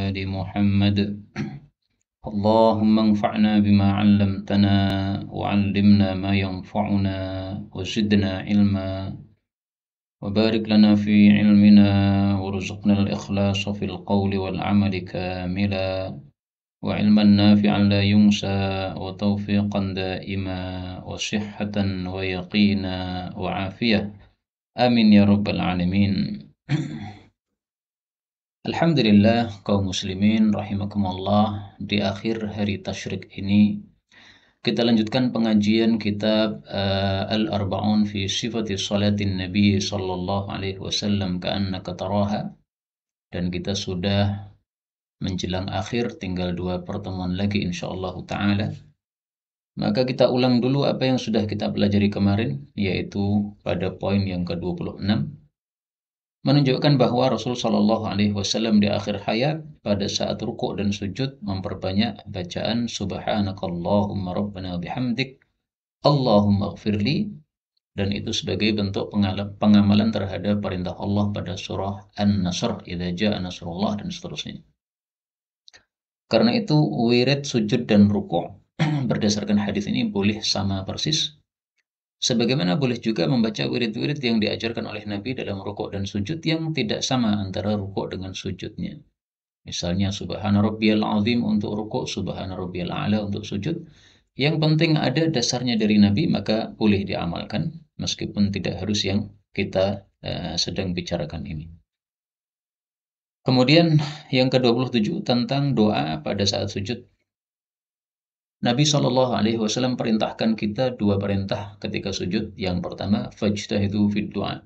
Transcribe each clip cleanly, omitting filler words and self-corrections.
آل محمد. اللهم انفعنا بما علمتنا وعلمنا ما ينفعنا وزدنا علما وبارك لنا في علمنا وارزقنا الإخلاص في القول والعمل كاملا وعلما نافعا لا ينسى وتوفيقا دائما وصحة ويقينا وعافية آمين يا رب العالمين. Alhamdulillah kaum muslimin rahimakumullah, di akhir hari tasyrik ini kita lanjutkan pengajian kitab Al-Arba'un fi sifati salatin Nabi sallallahu alaihi wasallam ka'annaka taraha, dan kita sudah menjelang akhir, tinggal 2 pertemuan lagi insyaallah taala. Maka kita ulang dulu apa yang sudah kita pelajari kemarin, yaitu pada poin yang ke-26, menunjukkan bahwa Rasul Shallallahu Alaihi Wasallam di akhir hayat pada saat rukuk dan sujud memperbanyak bacaan Subhanakallahumma Rabbana bihamdik Allahumma gfirli, dan itu sebagai bentuk pengamalan terhadap perintah Allah pada surah An-Nasr, idza jaa nasrullah, dan seterusnya. Karena itu wirid sujud dan rukuk berdasarkan hadis ini boleh sama persis. Sebagaimana boleh juga membaca wirid-wirid yang diajarkan oleh Nabi dalam rukuk dan sujud yang tidak sama antara rukuk dengan sujudnya. Misalnya Subhana Rabbiyal Azim untuk rukuk, Subhana Rabbiyal A'la untuk sujud. Yang penting ada dasarnya dari Nabi, maka boleh diamalkan meskipun tidak harus yang kita sedang bicarakan ini. Kemudian yang ke-27 tentang doa pada saat sujud. Nabi Shallallahu Alaihi Wasallam perintahkan kita 2 perintah ketika sujud. Yang pertama, fajtahidu fid du'a,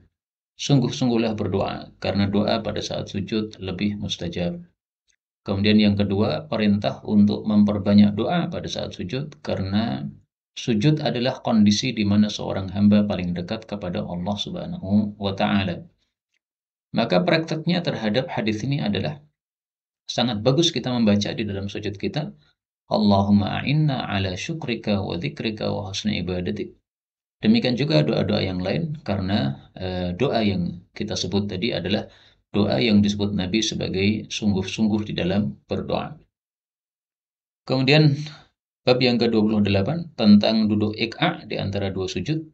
sungguh-sungguhlah berdoa, karena doa pada saat sujud lebih mustajab. Kemudian yang kedua, perintah untuk memperbanyak doa pada saat sujud, karena sujud adalah kondisi di mana seorang hamba paling dekat kepada Allah Subhanahu wa Ta'ala. Maka prakteknya terhadap hadis ini adalah sangat bagus kita membaca di dalam sujud kita, Allahumma a'inna ala syukrika wa dzikrika wa husni ibadatik. Demikian juga doa-doa yang lain, karena doa yang kita sebut tadi adalah doa yang disebut Nabi sebagai sungguh-sungguh di dalam berdoa. Kemudian bab yang ke-28 tentang duduk iq'a di antara 2 sujud.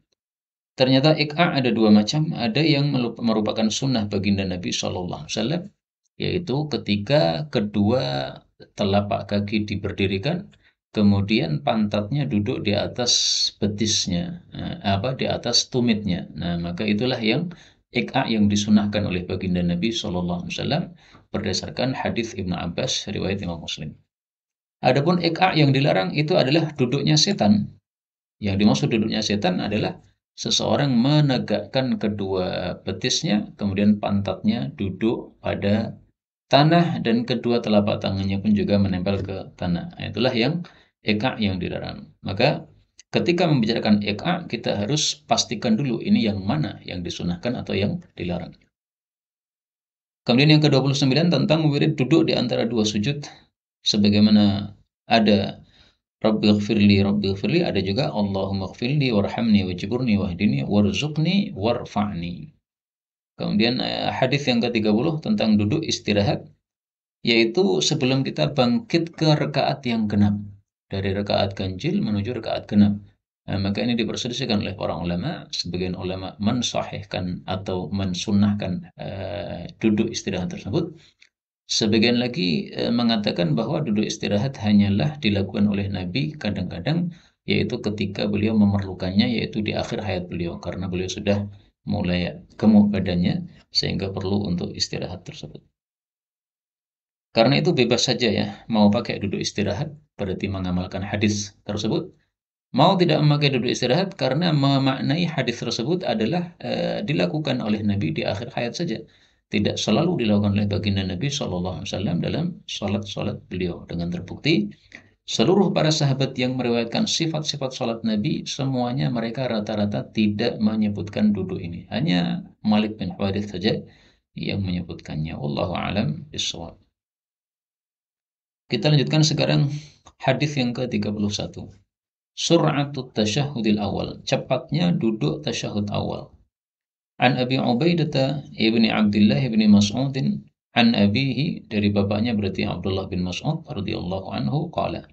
Ternyata iq'a ada 2 macam, ada yang merupakan sunnah baginda Nabi sallallahu alaihi wasallam, yaitu ketika kedua telapak kaki diberdirikan, kemudian pantatnya duduk di atas betisnya, di atas tumitnya. Nah, maka itulah yang iq'a yang disunahkan oleh baginda Nabi sallallahu alaihi wasallam berdasarkan hadis Ibnu Abbas riwayat Imam Muslim. Adapun iq'a yang dilarang itu adalah duduknya setan. Yang dimaksud duduknya setan adalah seseorang menegakkan kedua betisnya, kemudian pantatnya duduk pada tanah dan kedua telapak tangannya pun juga menempel ke tanah. Itulah yang iq'a yang dilarang. Maka ketika membicarakan iq'a, kita harus pastikan dulu ini yang mana yang disunahkan atau yang dilarang. Kemudian yang ke-29 tentang wirid duduk di antara 2 sujud, sebagaimana ada Rabbighfirli, Rabbighfirli, ada juga Allahumma ighfirli warhamni wajburni wahdini warzuqni warfa'ni. Kemudian hadis yang ke-30 tentang duduk istirahat, yaitu sebelum kita bangkit ke rakaat yang genap, dari rakaat ganjil menuju rakaat genap. Maka ini diperselisihkan oleh para ulama. Sebagian ulama mensahihkan atau mensunnahkan duduk istirahat tersebut. Sebagian lagi mengatakan bahwa duduk istirahat hanyalah dilakukan oleh Nabi kadang-kadang, yaitu ketika beliau memerlukannya, yaitu di akhir hayat beliau, karena beliau sudah mulai gemuk badannya sehingga perlu untuk istirahat tersebut. Karena itu bebas saja ya, mau pakai duduk istirahat berarti mengamalkan hadis tersebut, mau tidak memakai duduk istirahat karena memaknai hadis tersebut adalah dilakukan oleh Nabi di akhir hayat saja, tidak selalu dilakukan oleh baginda Nabi SAW dalam salat-salat beliau. Dengan terbukti seluruh para sahabat yang meriwayatkan sifat-sifat salat Nabi, semuanya mereka rata-rata tidak menyebutkan duduk ini. Hanya Malik bin Huwairits saja yang menyebutkannya. Wallahu a'lam bishawab. Kita lanjutkan sekarang hadis yang ke-31. Sur'atut tasyahudil awal, cepatnya duduk tasyahud awal. An Abi Ubaidah ibni Abdullah ibni Mas'ud An abihi, dari bapaknya berarti Abdullah bin Mas'ud radhiyallahu anhu, qala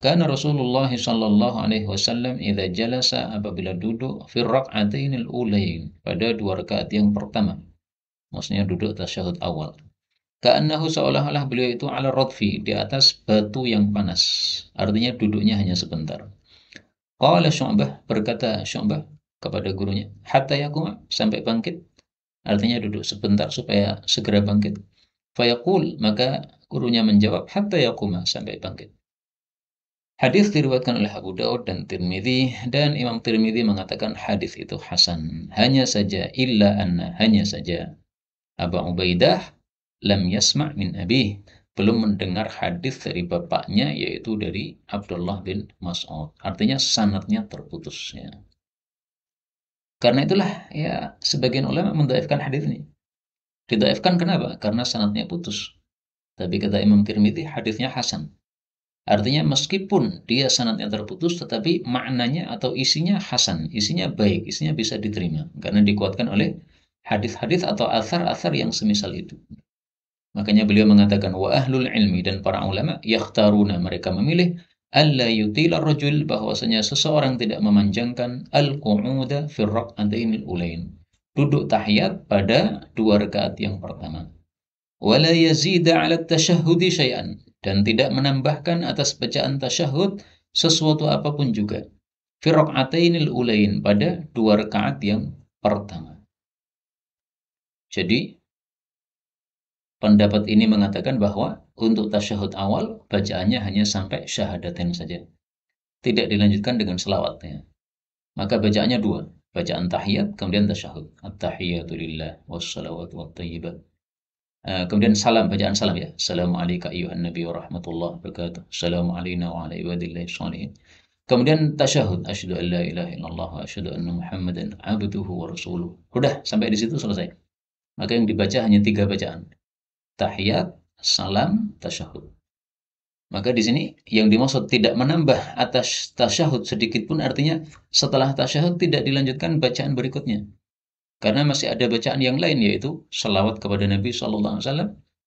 kana Rasulullah sallallahu alaihi wasallam idza jalasa, apabila duduk, fi rak'atainil ulain, pada dua rakaat yang pertama, maksudnya duduk tasyahud awal. Ka'annahu, seolah-olah beliau itu ala radfi, di atas batu yang panas. Artinya duduknya hanya sebentar. Qala Syu'bah, berkata Syu'bah kepada gurunya, hatta yakuma, sampai bangkit. Artinya duduk sebentar supaya segera bangkit. Fayaqul, maka gurunya menjawab, hatta yakuma, sampai bangkit. Hadis diriwayatkan oleh Abu Daud dan Tirmidzi, dan Imam Tirmidzi mengatakan hadis itu hasan. Hanya saja, illa anna, hanya saja Abu Ubaidah lam yasma' min abih, belum mendengar hadis dari bapaknya, yaitu dari Abdullah bin Mas'ud. Artinya sanadnya terputus ya. Karena itulah ya sebagian ulama mendhaifkan hadis ini. Didhaifkan kenapa? Karena sanadnya putus. Tapi kata Imam Tirmidzi hadisnya hasan. Artinya meskipun dia sanadnya terputus, tetapi maknanya atau isinya hasan, isinya baik, isinya bisa diterima karena dikuatkan oleh hadis-hadis atau athar-athar yang semisal itu. Makanya beliau mengatakan wa ahlul ilmi, dan para ulama, yakhtaruna, mereka memilih, alla yutila rajul, bahwasanya seseorang tidak memanjangkan al-qu'uda fi rak'atainil ulain, duduk tahiyat pada dua rakaat yang pertama. Wala yazida 'ala tasyahhudi syai'an, dan tidak menambahkan atas bacaan tasyahud sesuatu apapun juga. Fi rak'atainil ulain, pada dua rakaat yang pertama. Jadi pendapat ini mengatakan bahwa untuk tasyahud awal bacaannya hanya sampai syahadatain saja. Tidak dilanjutkan dengan selawatnya. Maka bacaannya dua, bacaan tahiyat kemudian tasyahud. At-tahiyatu lillah wassalawatu wattayyibat. Kemudian salam, bacaan salam ya. Assalamualaikum ayyuhan nabi wa rahmatullahi wabarakatuh. Assalamu alayna wa ala ibadillahi shalihin. Kemudian tasyahud, asyhadu an la ilaha illallah wa asyhadu anna muhammadan abduhu wa rasuluh. Udah sampai di situ selesai. Maka yang dibaca hanya tiga bacaan. Tahiyat, salam, tasyahud. Maka di sini yang dimaksud tidak menambah atas tasyahud sedikit pun, artinya setelah tasyahud tidak dilanjutkan bacaan berikutnya. Karena masih ada bacaan yang lain, yaitu salawat kepada Nabi SAW.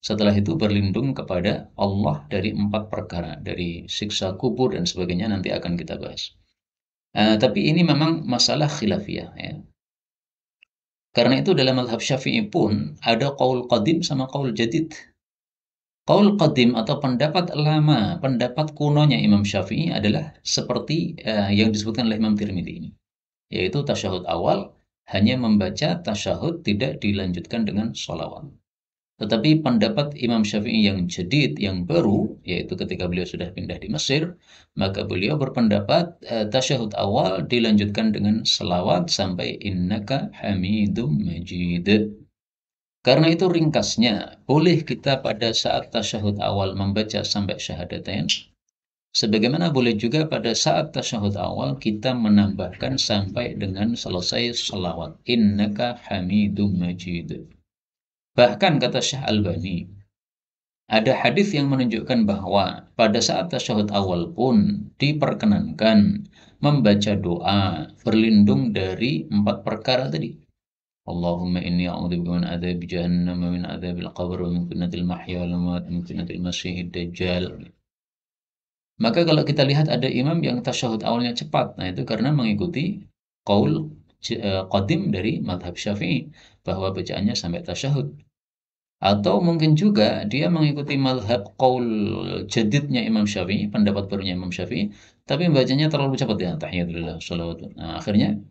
Setelah itu berlindung kepada Allah dari 4 perkara, dari siksa kubur dan sebagainya, nanti akan kita bahas. Tapi ini memang masalah khilafiyah ya. Karena itu dalam mazhab Syafi'i pun ada qaul qadim sama qaul jadid. Qaul qadim atau pendapat lama, pendapat kunonya Imam Syafi'i adalah seperti yang disebutkan oleh Imam Tirmidzi ini, yaitu tasyahud awal hanya membaca tasyahud, tidak dilanjutkan dengan sholawat. Tetapi pendapat Imam Syafi'i yang jadid, yang baru, yaitu ketika beliau sudah pindah di Mesir, maka beliau berpendapat tasyahud awal dilanjutkan dengan selawat sampai innaka hamidum majid. Karena itu ringkasnya, boleh kita pada saat tasyahud awal membaca sampai syahadatain, sebagaimana boleh juga pada saat tasyahud awal kita menambahkan sampai dengan selesai salawat. Innaka hamidum majid. Bahkan kata Syekh Albani, ada hadis yang menunjukkan bahwa pada saat tasyahud awal pun diperkenankan membaca doa berlindung dari 4 perkara tadi. Allahumma inni a'udzubika min adzabi jahannam wa min adzabil qabr wa min fitnatil mahya wal mamat wa min fitnatil masiihid dajjal. Maka kalau kita lihat ada imam yang tasyahud awalnya cepat, nah itu karena mengikuti qaul qadim dari madhab Syafi'i, bahwa bacaannya sampai tasyahud. Atau mungkin juga dia mengikuti madhab qaul jadidnya Imam Syafi'i, pendapat barunya Imam Syafi'i, tapi bacanya terlalu cepat ya, tahiyatulillah, sholawat. Nah, akhirnya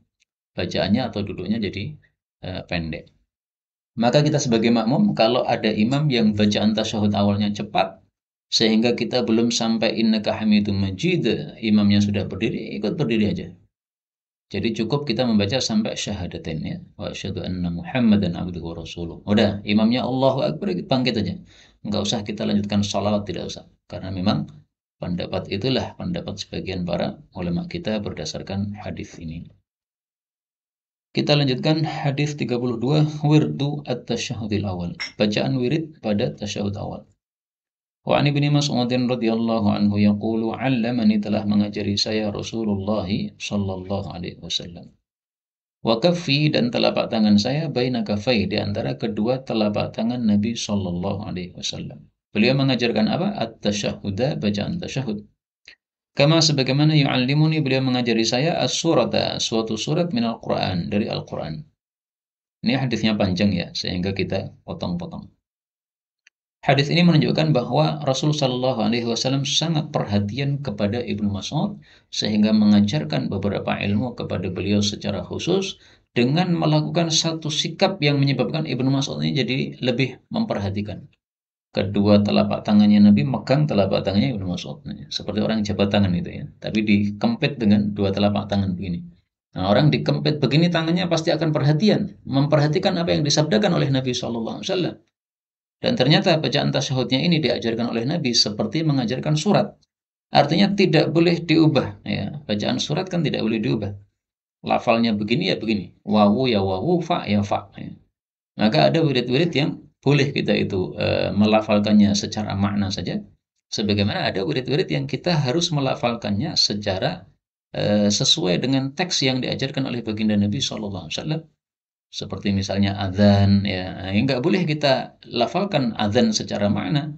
bacaannya atau duduknya jadi pendek. Maka kita sebagai makmum, kalau ada imam yang bacaan tasyahud awalnya cepat, sehingga kita belum sampai innaka hamidum majid, imamnya sudah berdiri, ikut berdiri aja. Jadi cukup kita membaca sampai syahadatain ya. Wa asyhadu anna Muhammadan abduhu wa rasuluh. Udah, imamnya Allahu Akbar, bangkit aja. Enggak usah kita lanjutkan sholawat, tidak usah. Karena memang pendapat itulah pendapat sebagian para ulama kita berdasarkan hadis ini. Kita lanjutkan hadis 32, wirdu at-tasyahudil awal. Bacaan wirid pada tasyahud awal. Wa an Ibnu Mas'ud radhiyallahu anhu yaqulu 'allamani, telah mengajari saya Rasulullah sallallahu alaihi wasallam. Wa kaffi, dan telapak tangan saya baina kaffai, di antara kedua telapak tangan Nabi sallallahu alaihi wasallam. Beliau mengajarkan apa? At-tasyahhuda, bacaan tasyahud. Kama sebagaimana yu'allimuni, beliau mengajari saya as-surata, suatu surat minal Qur'an, dari Al-Qur'an. Ini hadisnya panjang ya, sehingga kita potong-potong. Hadis ini menunjukkan bahwa Rasul Shallallahu Alaihi Wasallam sangat perhatian kepada Ibnu Mas'ud, sehingga mengajarkan beberapa ilmu kepada beliau secara khusus dengan melakukan satu sikap yang menyebabkan Ibnu Mas'ud ini jadi lebih memperhatikan. Kedua telapak tangannya Nabi megang telapak tangannya Ibnu Mas'ud, seperti orang jabat tangan itu ya, tapi dikempit dengan dua telapak tangan begini. Nah, orang dikempit begini tangannya pasti akan perhatian, memperhatikan apa yang disabdakan oleh Nabi Shallallahu Alaihi Wasallam. Dan ternyata bacaan tasyahudnya ini diajarkan oleh Nabi seperti mengajarkan surat. Artinya tidak boleh diubah. Ya, bacaan surat kan tidak boleh diubah. Lafalnya begini ya begini. Wawu ya wawu, fa ya fa. Ya. Maka ada wirid-wirid yang boleh kita itu melafalkannya secara makna saja. Sebagaimana ada wirid-wirid yang kita harus melafalkannya secara sesuai dengan teks yang diajarkan oleh baginda Nabi Shallallahu Alaihi Wasallam. Seperti misalnya adzan ya, nggak boleh kita lafalkan adzan secara makna.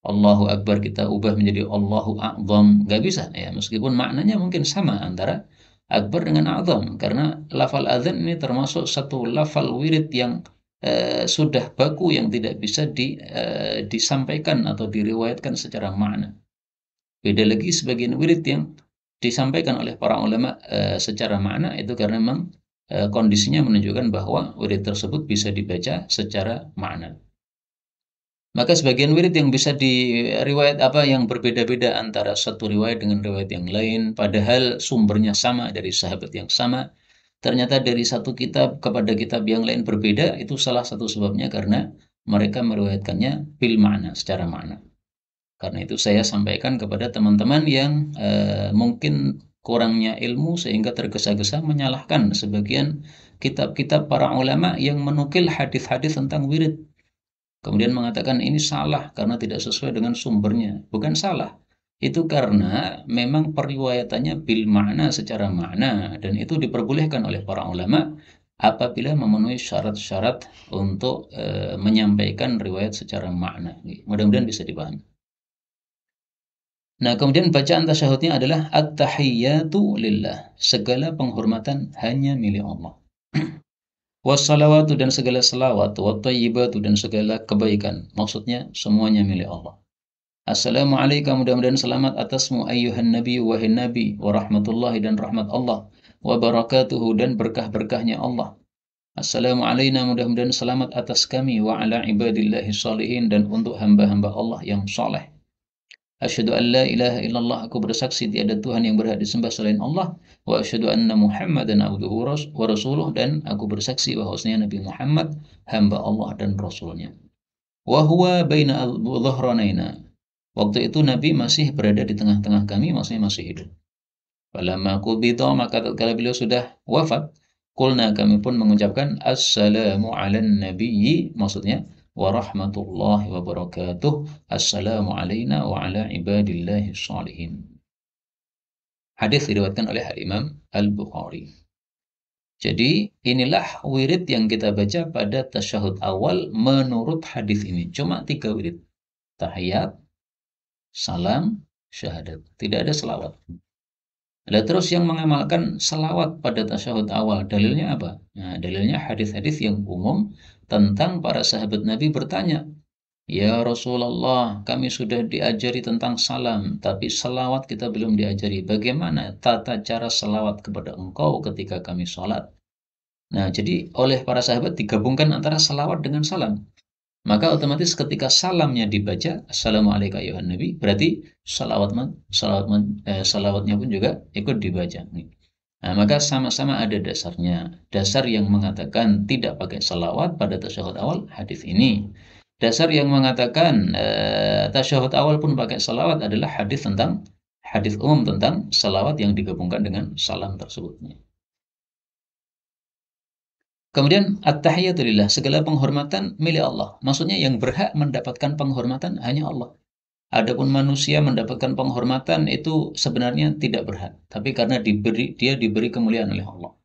Allahu Akbar kita ubah menjadi Allahu A'zam, nggak bisa ya, meskipun maknanya mungkin sama antara Akbar dengan A'zam, karena lafal adzan ini termasuk satu lafal wirid yang sudah baku, yang tidak bisa disampaikan atau diriwayatkan secara makna. Beda lagi sebagian wirid yang disampaikan oleh para ulama secara makna, itu karena memang kondisinya menunjukkan bahwa wirid tersebut bisa dibaca secara makna. Maka sebagian wirid yang bisa diriwayat yang berbeda-beda antara satu riwayat dengan riwayat yang lain, padahal sumbernya sama dari sahabat yang sama, ternyata dari satu kitab kepada kitab yang lain berbeda, itu salah satu sebabnya karena mereka meriwayatkannya bil makna, secara makna. Karena itu saya sampaikan kepada teman-teman yang mungkin kurangnya ilmu sehingga tergesa-gesa menyalahkan sebagian kitab-kitab para ulama yang menukil hadis-hadis tentang wirid. Kemudian mengatakan ini salah karena tidak sesuai dengan sumbernya. Bukan salah. Itu karena memang periwayatannya bil makna, secara makna, dan itu diperbolehkan oleh para ulama apabila memenuhi syarat-syarat untuk menyampaikan riwayat secara makna. Mudah-mudahan bisa dipahami. Nah, kemudian bacaan tasyahudnya adalah at-tahiyyatu lillah. Segala penghormatan hanya milik Allah. Wassalawatu, dan segala selawat, wattayyibatu, dan segala kebaikan. Maksudnya semuanya milik Allah. Assalamualaikum, mudah-mudahan selamat atasmu ayyuhan nabi, wahai nabi, wa rahmatullahi, dan rahmat Allah, wa barakatuhu, dan berkah-berkahnya Allah. Assalamu alaina, mudah-mudahan selamat atas kami, wa ala ibadillahi shalihin, dan untuk hamba-hamba Allah yang saleh. Asyhadu an la ilaha illallah, aku bersaksi tiada Tuhan yang berhak disembah selain Allah, wa asyhadu anna Muhammadan abduhu wa rasuluh, dan aku bersaksi bahwasanya Nabi Muhammad hamba Allah dan rasulnya. Wa huwa baina dhahraina, waktu itu Nabi masih berada di tengah-tengah kami, maksudnya masih hidup. Falamma qubida, maka tatkala beliau sudah wafat, qulna, kami pun mengucapkan assalamu ala nabiyyi, maksudnya warahmatullahi wabarakatuh, assalamu alaina wa ala ibadillahi shalihin. Hadis diriwayatkan oleh Imam Al-Bukhari. Jadi inilah wirid yang kita baca pada tasyahud awal menurut hadis ini. Cuma 3 wirid. Tahiyat, salam, syahadat. Tidak ada selawat. Nah, terus yang mengamalkan selawat pada tasyahud awal, dalilnya apa? Nah, dalilnya hadis-hadis yang umum tentang para sahabat Nabi bertanya, ya Rasulullah, kami sudah diajari tentang salam, tapi selawat kita belum diajari. Bagaimana tata cara selawat kepada engkau ketika kami sholat? Nah, jadi oleh para sahabat digabungkan antara selawat dengan salam. Maka otomatis ketika salamnya dibaca, assalamualaikum ayuhan nabi, berarti salawatnya pun juga ikut dibaca. Nah, maka sama-sama ada dasarnya. Dasar yang mengatakan tidak pakai salawat pada tasyahud awal, hadis ini. Dasar yang mengatakan tasyahud awal pun pakai salawat adalah hadis umum tentang salawat yang digabungkan dengan salam tersebut. Kemudian at-tahiyatu lillah, segala penghormatan milik Allah. Maksudnya yang berhak mendapatkan penghormatan hanya Allah. Adapun manusia mendapatkan penghormatan itu sebenarnya tidak berhak, tapi karena dia diberi kemuliaan oleh Allah.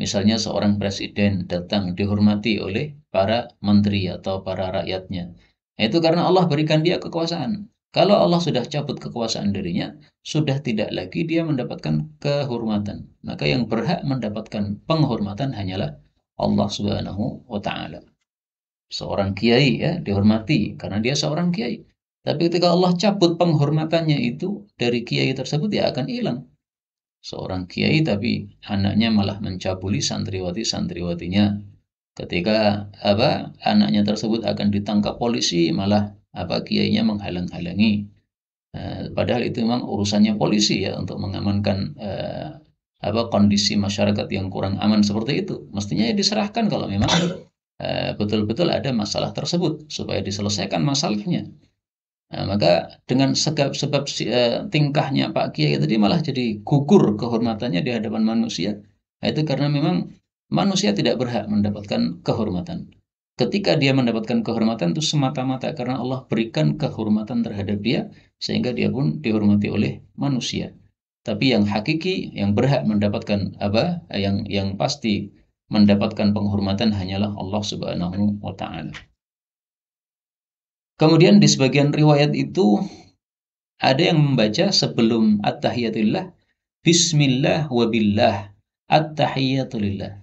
Misalnya seorang presiden datang dihormati oleh para menteri atau para rakyatnya. Itu karena Allah berikan dia kekuasaan. Kalau Allah sudah cabut kekuasaan darinya, sudah tidak lagi dia mendapatkan kehormatan. Maka yang berhak mendapatkan penghormatan hanyalah Allah Subhanahu wa taala. Seorang kiai ya dihormati karena dia seorang kiai. Tapi ketika Allah cabut penghormatannya itu dari kiai tersebut, ya akan hilang. Seorang kiai tapi anaknya malah mencabuli santriwati-santriwatinya. Ketika anaknya tersebut akan ditangkap polisi, malah kiainya menghalang-halangi. Padahal itu memang urusannya polisi ya untuk mengamankan kondisi masyarakat yang kurang aman seperti itu. Mestinya ya diserahkan kalau memang betul-betul ada masalah tersebut supaya diselesaikan masalahnya. Nah, maka dengan sebab tingkahnya Pak Kiai tadi malah jadi gugur kehormatannya di hadapan manusia. Nah, itu karena memang manusia tidak berhak mendapatkan kehormatan. Ketika dia mendapatkan kehormatan itu semata-mata karena Allah berikan kehormatan terhadap dia sehingga dia pun dihormati oleh manusia. Tapi yang hakiki, yang berhak mendapatkan yang pasti mendapatkan penghormatan hanyalah Allah Subhanahu wa taala. Kemudian di sebagian riwayat itu ada yang membaca sebelum at-tahiyatulillah, bismillah wa billah, at-tahiyatulillah.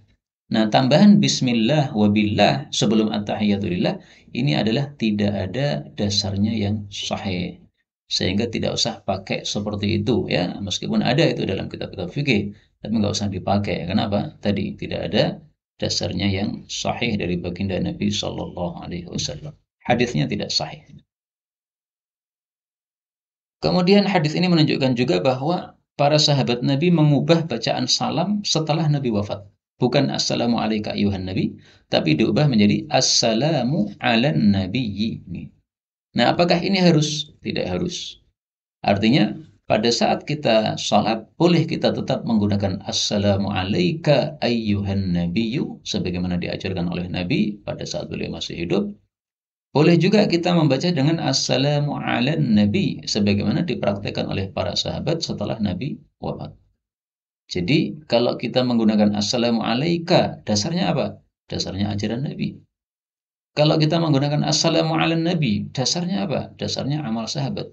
Nah, tambahan bismillah wa billah sebelum at-tahiyatulillah ini adalah tidak ada dasarnya yang sahih. Sehingga tidak usah pakai seperti itu ya, meskipun ada itu dalam kitab-kitab fikih, tapi nggak usah dipakai. Kenapa? Tadi tidak ada dasarnya yang sahih dari baginda Nabi Shallallahu Alaihi Wasallam. Hadisnya tidak sahih. Kemudian hadis ini menunjukkan juga bahwa para sahabat Nabi mengubah bacaan salam setelah Nabi wafat. Bukan assalamu alayka ayuhan nabi, tapi diubah menjadi assalamu ala nabiyyi. Nah, apakah ini harus? Tidak harus. Artinya, pada saat kita salat, boleh kita tetap menggunakan assalamu alayka ayyuhan nabiyyu, sebagaimana diajarkan oleh Nabi pada saat beliau masih hidup. Boleh juga kita membaca dengan assalamu ala nabi, sebagaimana dipraktikkan oleh para sahabat setelah Nabi wafat. Jadi, kalau kita menggunakan assalamu alayka, dasarnya apa? Dasarnya ajaran Nabi. Kalau kita menggunakan assalamu ala nabi, dasarnya apa? Dasarnya amal sahabat.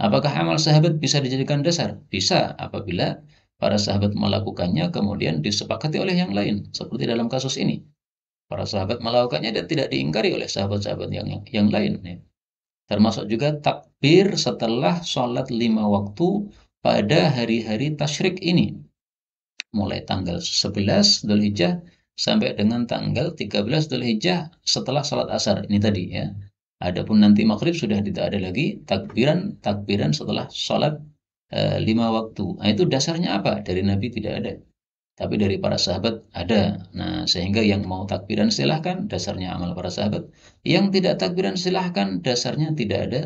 Apakah amal sahabat bisa dijadikan dasar? Bisa apabila para sahabat melakukannya kemudian disepakati oleh yang lain, seperti dalam kasus ini. Para sahabat melakukannya dan tidak diingkari oleh sahabat-sahabat yang lain. Ya. Termasuk juga takbir setelah sholat 5 waktu pada hari-hari tasyrik ini. Mulai tanggal 11 Dzulhijjah sampai dengan tanggal 13 Dzulhijjah setelah sholat asar. Ini tadi ya. Adapun nanti maghrib sudah tidak ada lagi takbiran setelah sholat 5 waktu. Nah, itu dasarnya apa? Dari Nabi tidak ada. Tapi dari para sahabat ada. Nah, sehingga yang mau takbiran silahkan, dasarnya amal para sahabat. Yang tidak takbiran silahkan, dasarnya tidak ada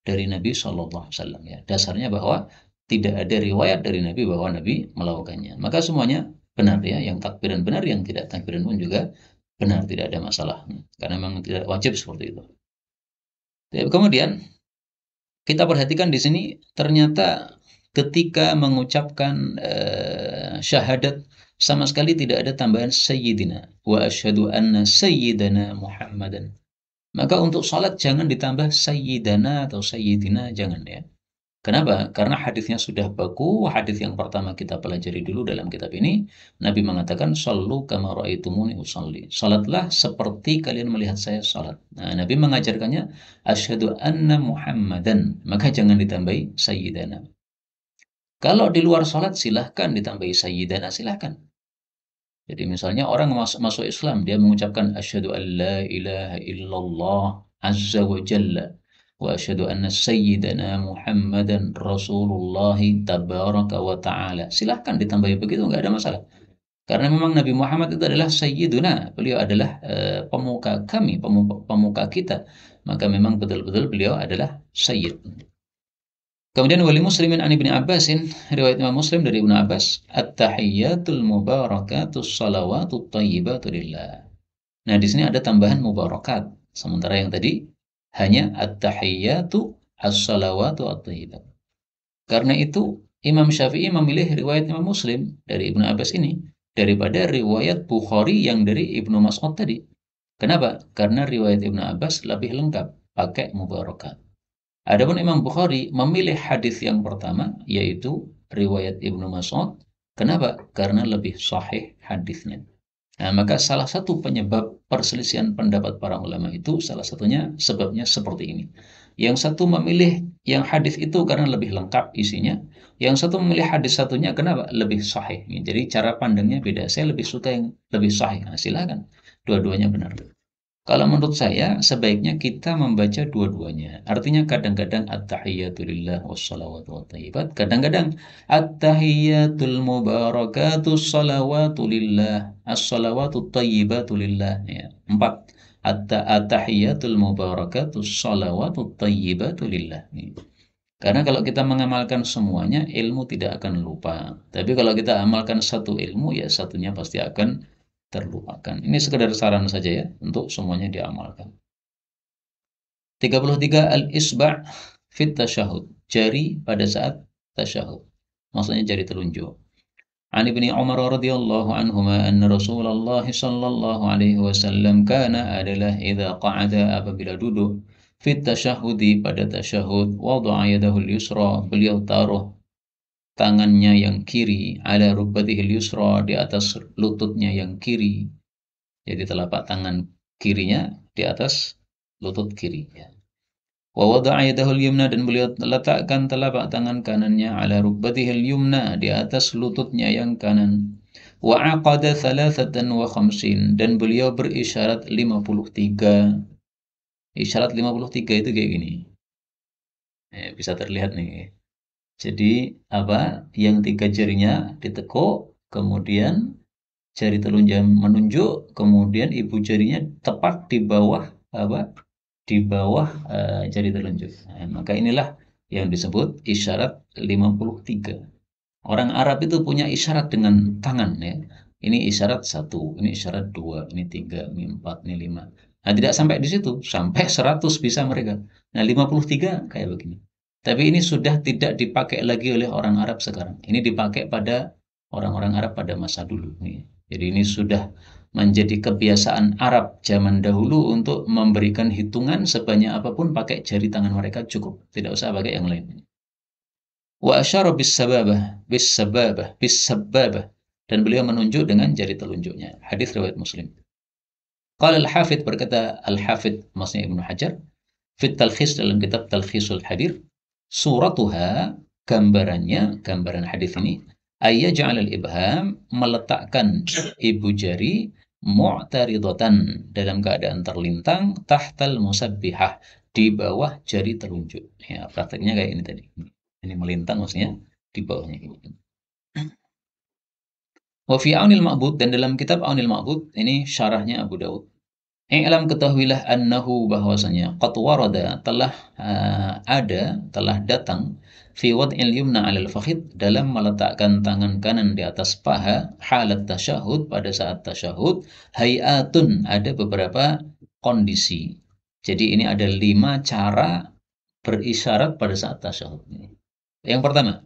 dari Nabi SAW. Ya. Dasarnya bahwa tidak ada riwayat dari Nabi bahwa Nabi melakukannya. Maka semuanya benar ya. Yang takbiran benar, yang tidak takbiran pun juga benar. Tidak ada masalah. Karena memang tidak wajib seperti itu. Kemudian kita perhatikan di sini ternyata ketika mengucapkan syahadat sama sekali tidak ada tambahan sayyidina wa asyhadu anna sayyidana Muhammadan. Maka untuk salat jangan ditambah sayyidana atau sayyidina, jangan ya. Kenapa? Karena hadisnya sudah baku. Hadis yang pertama kita pelajari dulu dalam kitab ini, Nabi mengatakan sallu kama raaitumuni usalli. Salatlah seperti kalian melihat saya salat. Nah, Nabi mengajarkannya asyhadu anna Muhammadan, maka jangan ditambahi sayyidana. Kalau di luar salat silahkan ditambahi sayyidana, silahkan. Jadi misalnya orang masuk Islam, dia mengucapkan asyhadu an la ilaha illallah azza wa jalla wa asyhadu anna sayyidana Muhammadan Rasulullah tabaraka wa ta'ala. Silahkan ditambahi begitu, nggak ada masalah. Karena memang Nabi Muhammad itu adalah sayyiduna, beliau adalah pemuka kami, pemuka kita. Maka memang betul-betul beliau adalah sayyid. Kemudian wali muslimin an Ibnu Abbasin, riwayat Imam Muslim dari Ibnu Abbas, at-tahiyyatul mubarakatus salawatut thayyibatu lillah. Nah, di sini ada tambahan mubarakat. Sementara yang tadi hanya at-tahiyyatu as-salawatu at-thayyibat. Karena itu Imam Syafi'i memilih riwayat Imam Muslim dari Ibnu Abbas ini daripada riwayat Bukhari yang dari Ibnu Mas'ud tadi. Kenapa? Karena riwayat Ibnu Abbas lebih lengkap, pakai mubarakat. Adapun Imam Bukhari memilih hadis yang pertama, yaitu riwayat Ibnu Mas'ud. Kenapa? Karena lebih sahih hadisnya. Nah, maka salah satu penyebab perselisihan pendapat para ulama itu salah satunya sebabnya seperti ini. Yang satu memilih yang hadis itu karena lebih lengkap isinya. Yang satu memilih hadis satunya kenapa? Lebih sahih. Jadi cara pandangnya beda. Saya lebih suka yang lebih sahih. Nah, silakan. Dua-duanya benar. Kalau menurut saya, sebaiknya kita membaca dua-duanya. Artinya kadang-kadang at-tahiyyatu lillah wassalawatu wattayyibat. Kadang-kadang at-tahiyyatul mubarakatus salawatu lillah. As-salawatu tayyibatu lillah. Ya. 4. At-tahiyyatul mubarakatus salawatu tayyibatu lillah. Ya. Karena kalau kita mengamalkan semuanya, ilmu tidak akan lupa. Tapi kalau kita amalkan satu ilmu, ya satunya pasti akan terlupakan. Ini sekedar saran saja ya, untuk semuanya diamalkan. 33 al-isba' fit tasyahud. Jari pada saat tasyahud. Maksudnya jari telunjuk. An Ibni Umar radhiyallahu anhuma anna Rasulullah sallallahu alaihi wasallam kana adalah idza qa'ada apabila duduk fit tasyahudi pada tasyahud wada'a yadahu al-yusra beliau taruh tangannya yang kiri ala rukbatihil yusra di atas lututnya yang kiri. Jadi telapak tangan kirinya di atas lutut kiri. Ya. Wa wada'a yadahul yumna dan beliau letakkan telapak tangan kanannya ala rukbatihil yumna di atas lututnya yang kanan. Wa aqada 53 dan beliau berisyarat 53. Isyarat 53 itu kayak gini. Bisa terlihat nih. Jadi apa? Yang 3 jarinya ditekuk, kemudian jari telunjuk menunjuk, kemudian ibu jarinya tepat di bawah apa? Di bawah jari telunjuk. Nah, maka inilah yang disebut isyarat 53. Orang Arab itu punya isyarat dengan tangan ya. Ini isyarat 1, ini isyarat 2, ini 3, ini 4, ini 5. Nah, tidak sampai di situ, sampai 100 bisa mereka. Nah, 53 kayak begini. Tapi ini sudah tidak dipakai lagi oleh orang Arab sekarang. Ini dipakai pada orang-orang Arab pada masa dulu. Jadi ini sudah menjadi kebiasaan Arab zaman dahulu untuk memberikan hitungan sebanyak apapun pakai jari tangan mereka cukup. Tidak usah pakai yang lain. Wa asyara bis sababah dan beliau menunjuk dengan jari telunjuknya. Hadis riwayat Muslim. Qala al-Hafidz berkata al-Hafidz maksudnya Ibnu Hajar fit talkhis dalam kitab Talkhisul Hadir suratuha gambaran hadis ini ayyaj'al al-ibham meletakkan ibu jari mu'taridatan dalam keadaan terlintang tahtal musabbihah di bawah jari telunjuk. Ya, prakteknya kayak ini tadi. Ini melintang maksudnya di bawahnya ini. Wa fi Aunil Ma'bud dan dalam kitab Aunil Ma'bud ini syarahnya Abu Daud. I'lam ketahuilah annahu bahwasanya qad warada telah datang fi wad'il yumna 'alal fakhid dalam meletakkan tangan kanan di atas paha halat tasyahud pada saat tasyahud hayatun ada beberapa kondisi. Jadi ini ada 5 cara berisyarat pada saat tasyahud. Yang pertama,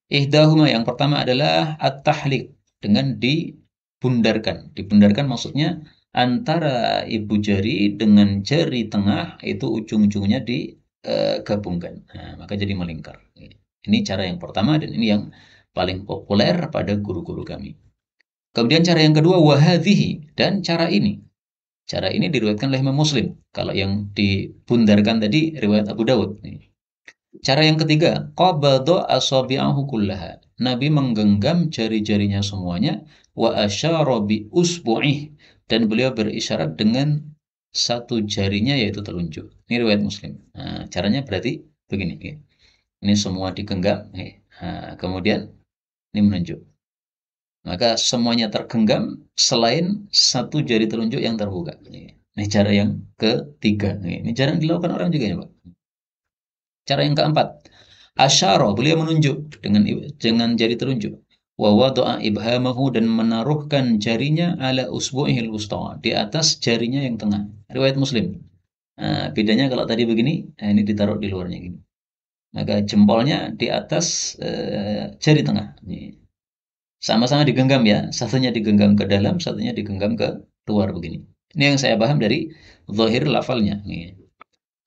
yang pertama adalah at-tahlik dengan dibundarkan. Dibundarkan maksudnya antara ibu jari dengan jari tengah itu ujung-ujungnya digabungkan. Nah, maka jadi melingkar. Ini cara yang pertama dan ini yang paling populer pada guru-guru kami. Kemudian cara yang kedua wahadhihi dan cara ini. Cara ini diriwayatkan oleh Imam Muslim. Kalau yang dibundarkan tadi riwayat Abu Dawud. Cara yang ketiga, qabada asabi'ahu kullaha. Nabi menggenggam jari-jarinya semuanya wa asyara bi usbu'ih dan beliau berisyarat dengan satu jarinya yaitu telunjuk. Ini riwayat Muslim. Nah, caranya berarti begini. Ini semua digenggam. Nah, kemudian ini menunjuk. Maka semuanya tergenggam selain satu jari telunjuk yang terbuka. Ini cara yang ketiga. Ini jarang dilakukan orang juga ya, Pak. Cara yang keempat, asyara, beliau menunjuk dengan jari telunjuk. Wa wada'a ibhamahu dan menaruhkan jarinya ala usbu'ihil wusta, di atas jarinya yang tengah. Riwayat Muslim. Nah, bedanya kalau tadi begini, nah ini ditaruh di luarnya gini. Maka jempolnya di atas jari tengah. Sama-sama digenggam ya, satunya digenggam ke dalam, satunya digenggam ke luar begini. Ini yang saya paham dari zahir lafalnya. Nih.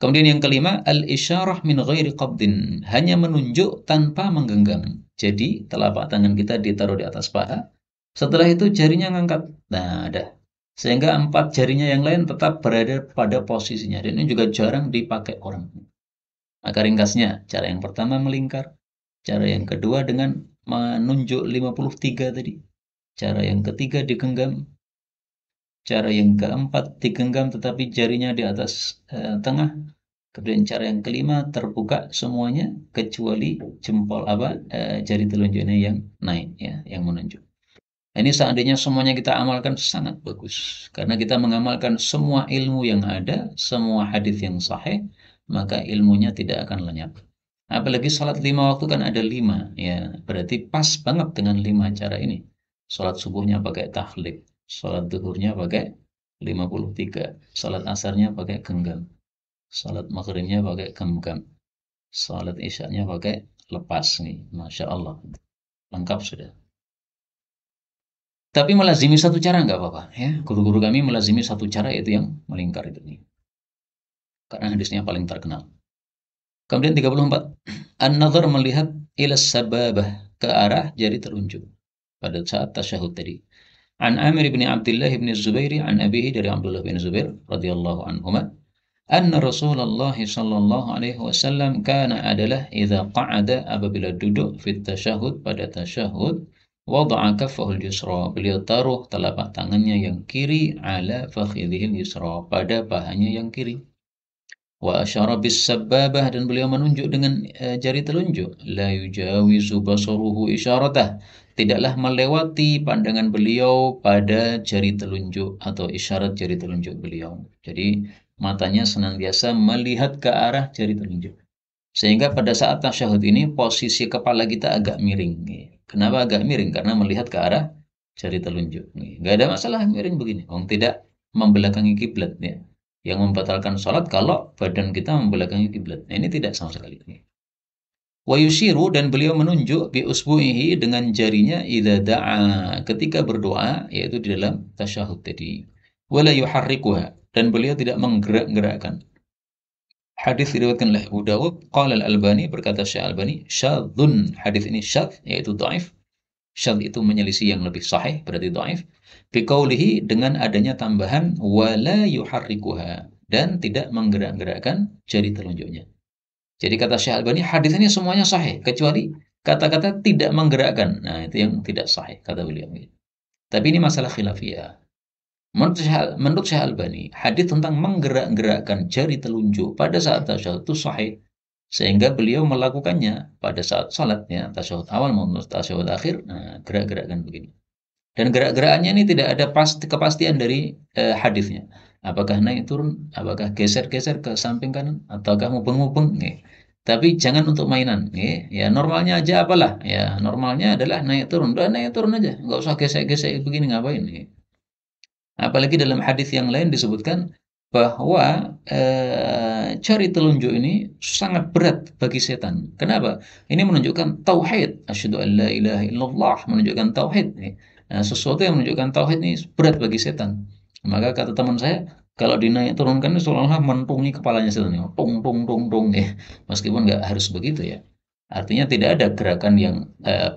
Kemudian yang kelima, al-isyarah min ghairi qabdin, hanya menunjuk tanpa menggenggam. Jadi telapak tangan kita ditaruh di atas paha, setelah itu jarinya ngangkat. Nah, ada. Sehingga empat jarinya yang lain tetap berada pada posisinya. Dan ini juga jarang dipakai orang. Maka ringkasnya, cara yang pertama melingkar, cara yang kedua dengan menunjuk 53 tadi, cara yang ketiga digenggam, cara yang keempat digenggam tetapi jarinya di atas tengah, kemudian cara yang kelima terbuka semuanya kecuali jempol jari telunjuknya yang naik ya, yang menunjuk. Ini seandainya semuanya kita amalkan sangat bagus. Karena kita mengamalkan semua ilmu yang ada, semua hadis yang sahih, maka ilmunya tidak akan lenyap. Apalagi salat 5 waktu kan ada 5, ya berarti pas banget dengan 5 cara ini. Salat subuhnya pakai tahlil, salat duhurnya pakai 53, salat asarnya pakai genggam, salat maghribnya pakai genggam, salat isyaknya pakai lepas nih, masya Allah, lengkap sudah. Tapi melazimi satu cara nggak apa-apa ya. Guru-guru kami melazimi satu cara yaitu yang melingkar itu nih. Karena hadisnya paling terkenal. Kemudian 34. An-nazar melihat ila sababah ke arah jari telunjuk pada saat tasyahud tadi. An Amir bin Abdullah bin Zubair an abihi dari Abdullah bin Zubair radhiyallahu anhuma anna Rasulullah sallallahu alaihi wasallam kana adalah idza qa'ada apabila duduk fit tasyahud pada tasyahud wada'a kaffahul yusra beliau taruh telapak tangannya yang kiri ala fakhidhil yusra pada pahanya yang kiri wa asyara bis sababah dan beliau menunjuk dengan jari telunjuk la yujawizu basaruhu isyaratah tidaklah melewati pandangan beliau pada jari telunjuk atau isyarat jari telunjuk beliau. Jadi matanya senantiasa melihat ke arah jari telunjuk. Sehingga pada saat tasyahud ini posisi kepala kita agak miring. Kenapa agak miring? Karena melihat ke arah jari telunjuk. Nggak ada masalah miring begini. Orang tidak membelakangi kiblat ya. Yang membatalkan sholat kalau badan kita membelakangi kiblat. Nah, ini tidak sama sekali. Wa yushiru dan beliau menunjuk bi usbu'ihi dengan jarinya idza da'a ketika berdoa yaitu di dalam tasyahud tadi. Wala yuharrikuha dan beliau tidak menggerak-gerakkan. Hadis diriwayatkan oleh Abu Dawud, qala al-Albani berkata Syekh Albani, syadzun. Hadis ini syadz yaitu dhaif. Syadz itu menyelisih yang lebih sahih berarti dhaif. Bi qaulihi dengan adanya tambahan wala yuharrikuha dan tidak menggerak-gerakkan jari telunjuknya. Jadi kata Syekh Albani, hadis ini semuanya sahih kecuali kata-kata tidak menggerakkan. Nah, itu yang tidak sahih kata beliau. Tapi ini masalah khilafiyah. Menurut Syekh Albani, hadis tentang menggerak-gerakkan jari telunjuk pada saat tasyahud itu sahih. Sehingga beliau melakukannya pada saat salatnya, tasyahud awal maupun tasyahud akhir, nah, gerak-gerakkan begini. Dan gerak-gerakannya ini tidak ada kepastian dari hadisnya. Apakah naik turun, apakah geser-geser ke samping kanan, ataukah mubeng-mubeng. Tapi jangan untuk mainan. Ya normalnya aja apalah. Ya normalnya adalah naik turun. Udah naik turun aja. Nggak usah gesek-gesek begini ngapain. Apalagi dalam hadis yang lain disebutkan bahwa jari telunjuk ini sangat berat bagi setan. Kenapa? Ini menunjukkan tauhid. Asyhadu an la ilaha illallah menunjukkan tauhid. Nah, sesuatu yang menunjukkan tauhid ini berat bagi setan. Maka kata teman saya, kalau dinaik turunkan itu seolah-olah mentungi kepalanya setan. Tung tung tung tung ya. Meskipun nggak harus begitu ya. Artinya tidak ada gerakan yang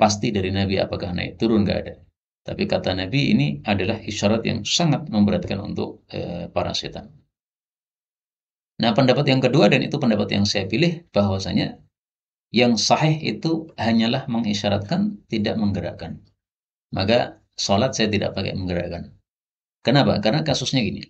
pasti dari Nabi apakah naik turun nggak ada. Tapi kata Nabi ini adalah isyarat yang sangat memberatkan untuk para setan. Nah, pendapat yang kedua dan itu pendapat yang saya pilih bahwasanya yang sahih itu hanyalah mengisyaratkan, tidak menggerakkan. Maka sholat saya tidak pakai menggerakkan. Kenapa? Karena kasusnya gini.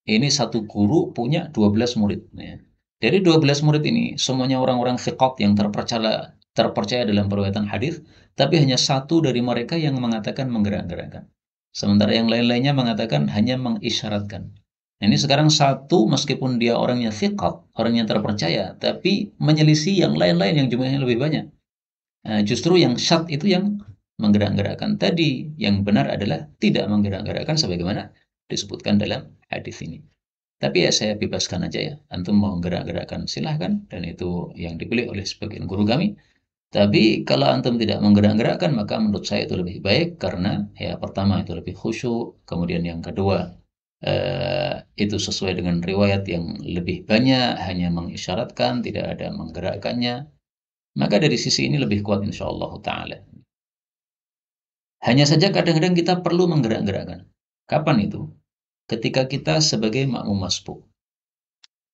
Ini satu guru punya 12 murid. Ya. Dari 12 murid ini, semuanya orang-orang thiqat yang terpercaya dalam periwayatan hadis, tapi hanya satu dari mereka yang mengatakan menggerak-gerakkan. Sementara yang lain-lainnya mengatakan hanya mengisyaratkan. Nah, ini sekarang satu meskipun dia orangnya thiqat, orang yang terpercaya, tapi menyelisih yang lain-lain yang jumlahnya lebih banyak. Nah, justru yang syad itu yang menggerak-gerakkan tadi, yang benar adalah tidak menggerak-gerakkan sebagaimana disebutkan dalam hadis ini. Tapi ya saya bebaskan aja ya. Antum mau gerak-gerakkan silahkan. Dan itu yang dipilih oleh sebagian guru kami. Tapi kalau antum tidak menggerak-gerakkan, maka menurut saya itu lebih baik karena ya pertama itu lebih khusyuk, kemudian yang kedua itu sesuai dengan riwayat yang lebih banyak, hanya mengisyaratkan, tidak ada menggerakkannya. Maka dari sisi ini lebih kuat insyaallah taala. Hanya saja kadang-kadang kita perlu menggerak-gerakkan. Kapan itu? Ketika kita sebagai makmum masbuk.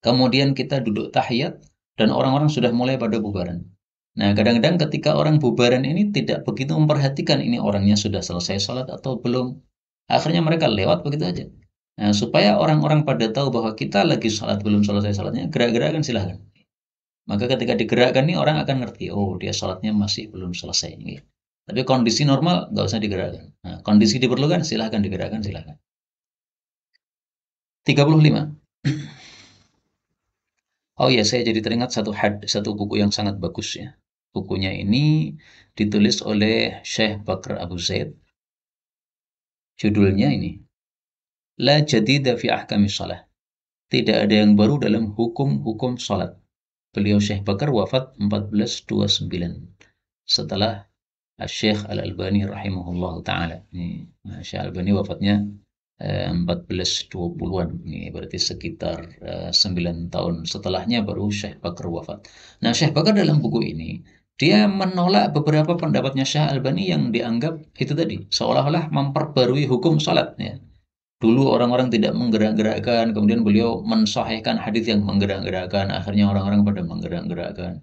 Kemudian kita duduk tahiyat dan orang-orang sudah mulai pada bubaran. Nah, kadang-kadang ketika orang bubaran ini tidak begitu memperhatikan ini orangnya sudah selesai sholat atau belum. Akhirnya mereka lewat begitu aja. Nah, supaya orang-orang pada tahu bahwa kita lagi sholat belum selesai sholatnya, gerak-gerakkan silahkan. Maka ketika digerakkan nih orang akan ngerti, oh dia sholatnya masih belum selesai. Gitu. Tapi kondisi normal nggak usah digerakkan. Nah, kondisi diperlukan silahkan digerakkan silahkan. 35. Oh ya, saya jadi teringat satu buku yang sangat bagus ya. Bukunya ini ditulis oleh Syekh Bakr Abu Zaid. Judulnya ini, La Jadida fi Ahkami Salah. Tidak ada yang baru dalam hukum-hukum salat. Beliau Syekh Bakar wafat 1429 setelah Syekh Al-Albani rahimahullah taala. Syekh Al-Albani wafatnya 1420-an. Ini berarti sekitar 9 tahun setelahnya baru Syekh Bakar wafat. Nah, Syekh Bakar dalam buku ini dia menolak beberapa pendapatnya Syekh Al-Albani yang dianggap itu tadi seolah-olah memperbarui hukum salat ya. Dulu orang-orang tidak menggerak-gerakkan, kemudian beliau mensahihkan hadis yang menggerak-gerakkan, akhirnya orang-orang pada menggerak-gerakkan.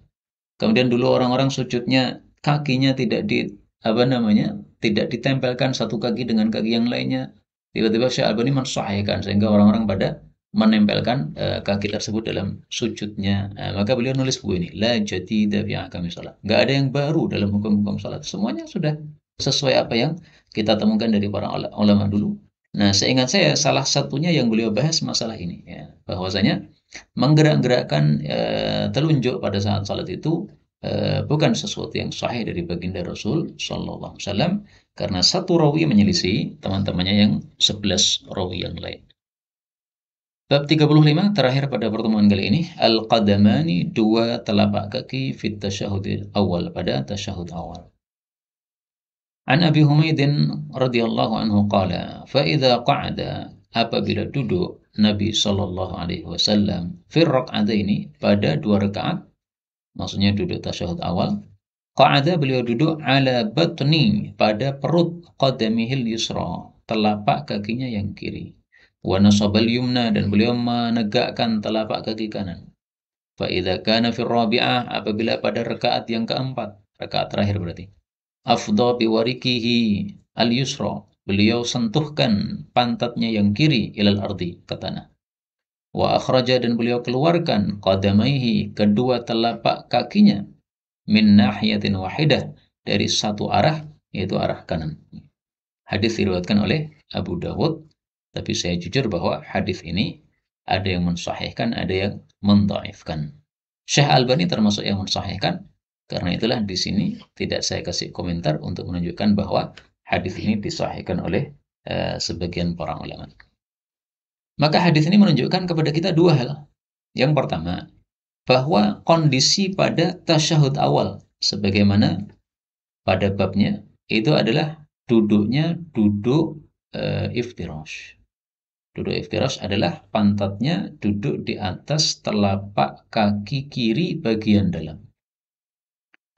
Kemudian dulu orang-orang sujudnya kakinya tidak di apa namanya? Tidak ditempelkan satu kaki dengan kaki yang lainnya. Tiba-tiba Syekh Albani mensahihkan sehingga orang-orang pada menempelkan kaki tersebut dalam sujudnya. Maka beliau nulis buku ini, La Jadida fi Ahkami Shalah. Enggak ada yang baru dalam hukum-hukum salat. Semuanya sudah sesuai apa yang kita temukan dari para ulama dulu. Nah, seingat saya salah satunya yang beliau bahas masalah ini ya, bahwasanya menggerak-gerakkan telunjuk pada saat salat itu bukan sesuatu yang sahih dari baginda Rasul Sallallahu Alaihi Wasallam karena satu rawi menyelisih teman-temannya yang 11 rawi yang lain. Bab 35 terakhir pada pertemuan kali ini, al-qadamani, dua telapak kaki fit tasyahud awal, pada tasyahud awal. An Abi Humaidin radhiyallahu anhu qala, fa idza qa'ada, apabila duduk Nabi sallallahu alaihi wasallam fi rak'ataini, pada dua rakaat, maksudnya duduk tasyahud awal, qa'ada, beliau duduk ala batni, pada perut, qadamihil yusra, telapak kakinya yang kiri, wa nasabal yumna, dan beliau menegakkan telapak kaki kanan. Fa idza kana fi rabi'ah, apabila pada rakaat yang keempat, rakaat terakhir berarti, afdha biwarikihi al-yusra, beliau sentuhkan pantatnya yang kiri ilal ardi, ke tanah. Wa akhraja, dan beliau keluarkan qadamaihi, kedua telapak kakinya, min nahiyatin wahidah, dari satu arah, yaitu arah kanan. Hadis diriwayatkan oleh Abu Dawud, tapi saya jujur bahwa hadis ini ada yang mensahihkan, ada yang mendhaifkan. Syekh Albani termasuk yang mensahihkan, karena itulah di sini tidak saya kasih komentar untuk menunjukkan bahwa hadis ini disahihkan oleh sebagian para ulama. Maka hadis ini menunjukkan kepada kita dua hal. Yang pertama, bahwa kondisi pada tasyahud awal, sebagaimana pada babnya, itu adalah duduknya duduk iftirash. Duduk iftirash adalah pantatnya duduk di atas telapak kaki kiri bagian dalam.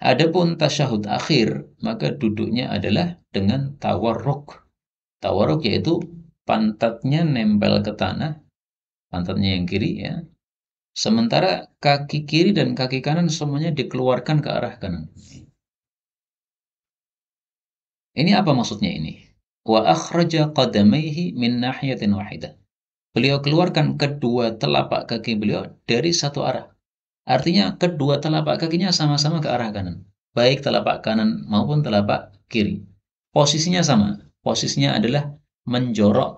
Adapun tasyahud akhir, maka duduknya adalah dengan tawarruk. Tawarruk yaitu pantatnya nempel ke tanah, pantatnya yang kiri ya. Sementara kaki kiri dan kaki kanan semuanya dikeluarkan ke arah kanan. Ini apa maksudnya ini? Wa akhraja qadamaihi min nahiyatin wahidah. Beliau keluarkan kedua telapak kaki beliau dari satu arah. Artinya kedua telapak kakinya sama-sama ke arah kanan. Baik telapak kanan maupun telapak kiri. Posisinya sama. Posisinya adalah menjorok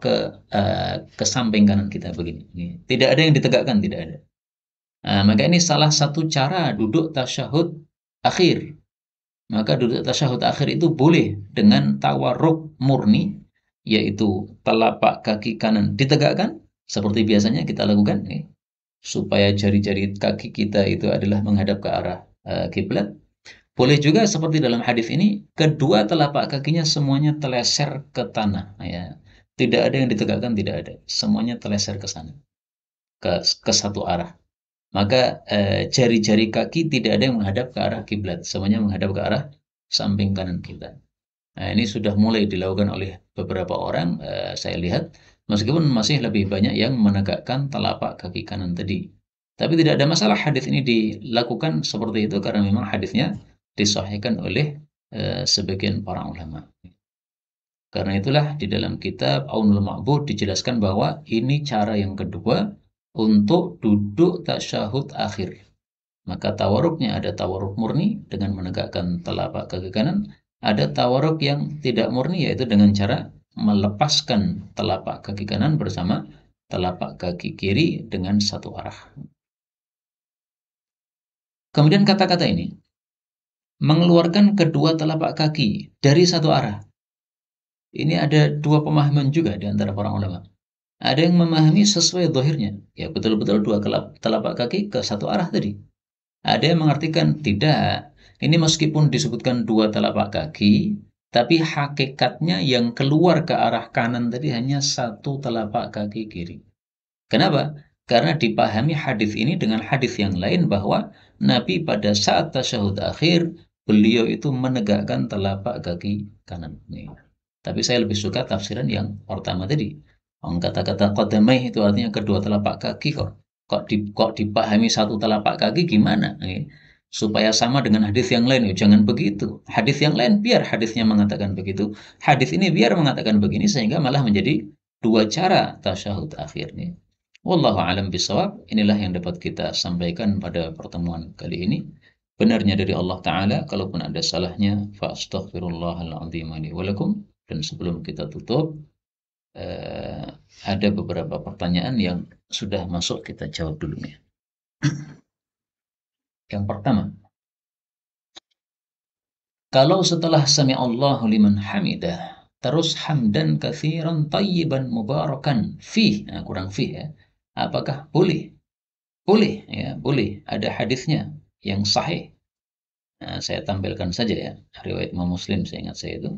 ke samping kanan kita begini. Tidak ada yang ditegakkan, tidak ada. Maka ini salah satu cara duduk tasyahud akhir. Maka duduk tasyahud akhir itu boleh dengan tawarruk murni, yaitu telapak kaki kanan ditegakkan seperti biasanya kita lakukan, supaya jari-jari kaki kita itu adalah menghadap ke arah kiblat. Boleh juga seperti dalam hadis ini, kedua telapak kakinya semuanya teleser ke tanah, ya. Tidak ada yang ditegakkan, tidak ada. Semuanya teleser ke sana, ke satu arah. Maka jari-jari kaki tidak ada yang menghadap ke arah kiblat, semuanya menghadap ke arah samping kanan kita. Nah, ini sudah mulai dilakukan oleh beberapa orang, saya lihat, meskipun masih lebih banyak yang menegakkan telapak kaki kanan tadi. Tapi tidak ada masalah hadis ini dilakukan seperti itu karena memang hadisnya disahihkan oleh sebagian para ulama. Karena itulah di dalam kitab Aunul Ma'bud dijelaskan bahwa ini cara yang kedua untuk duduk tasyahud akhir. Maka tawaruknya ada tawaruk murni dengan menegakkan telapak kaki kanan, ada tawaruk yang tidak murni yaitu dengan cara melepaskan telapak kaki kanan bersama telapak kaki kiri dengan satu arah. Kemudian kata-kata ini mengeluarkan kedua telapak kaki dari satu arah. Ini ada dua pemahaman juga di antara para ulama. Ada yang memahami sesuai zahirnya, ya betul-betul dua telapak kaki ke satu arah tadi. Ada yang mengartikan tidak. Ini meskipun disebutkan dua telapak kaki, tapi hakikatnya yang keluar ke arah kanan tadi hanya satu telapak kaki kiri. Kenapa? Karena dipahami hadis ini dengan hadis yang lain bahwa Nabi pada saat tasyahud akhir, beliau itu menegakkan telapak kaki kanan. Tapi saya lebih suka tafsiran yang pertama tadi. Kata-kata qadamai itu artinya kedua telapak kaki kok. Kok dipahami satu telapak kaki gimana? Supaya sama dengan hadis yang lain. Jangan begitu. Hadis yang lain biar hadisnya mengatakan begitu. Hadis ini biar mengatakan begini sehingga malah menjadi dua cara tasyahud akhir nih. Wallahu alam bisawab. Inilah yang dapat kita sampaikan pada pertemuan kali ini. Benarnya dari Allah Ta'ala. Kalaupun ada salahnya, fa astaghfirullahaladzim li walakum. Dan sebelum kita tutup, ada beberapa pertanyaan yang sudah masuk, kita jawab dulu ya. Yang pertama, kalau setelah sami Allahu liman hamidah, terus hamdan katsiran tayyiban mubarakan fih, nah, kurang fih ya, apakah boleh? Boleh ya, boleh. Ada hadisnya yang sahih. Nah, saya tampilkan saja ya, riwayat Imam Muslim, saya ingat saya itu.